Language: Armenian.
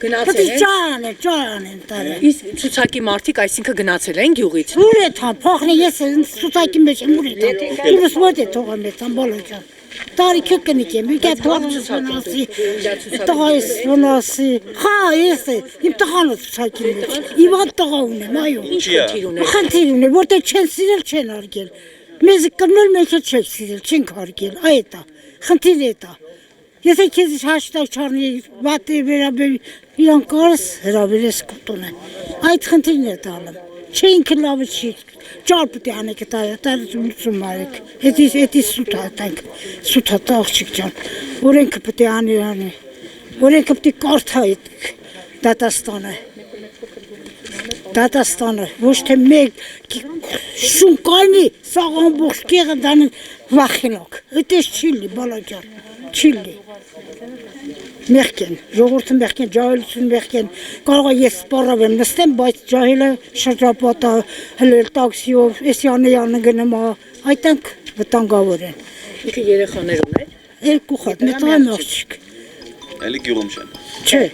Գնացել են։ Ճարան են տարել։ Իսկ ցուցակի մարդիկ այսինքն գնացել են գյուղից։ Ուր է թա, փոխն ես ցուցակի մեջ եմ ուր է թա։ Դուրս մոտ է թողում է թամ բոլոջան։ Տարիքը կնիկ եմ, եկա թողնասի, տղայս վնասի, խա ես է, իմ տղանը ցուցակի մեջ, իմ հատ տղա ունեմ, այո։ Ինչ խնդիր ունեք։ Խնդիր ունեմ, որտեղ չեն սիրել, չեն արգել։ Մեզ կմնել մենք էլ չենք սիրել, չենք արգել, այդ է, խնդիրը է դա։ Եթե քեզ հաշտակ չառնի, վատի վերաբերի, իրան կարս հրավիրես կտոնը։ Այդ խնդիրն է տալım։ Չենք լավը չի, ճար պետք է անեք տարի ծում արեք։ Էդի սուտ հատանք, սուտ հատա աղջիկ ջան։ Օրենքը պետք է անի։ Օրենքը պետք է կարդայ Դատաստանը, ոչ թե մեկ շուն կայնի, սաղ ամբողջ կեղը դանին վախենոք։ Այդպես չի լի, բալաջան, չի լի։ Մեղքեն, ժողովուրդը մեղքեն, ջահելություն մեղքեն, կարող է ես սպառավ եմ նստեմ, բայց ջահելը շրջապատա, հլել տաքսիով, էսյանը գնում է, այդտենք վտանգավոր են։ Ինքը երեխաներ ուներ։ Երկու խատ, մեծ աղջիկ։ Էլի գյուղում չեն։ Չէ։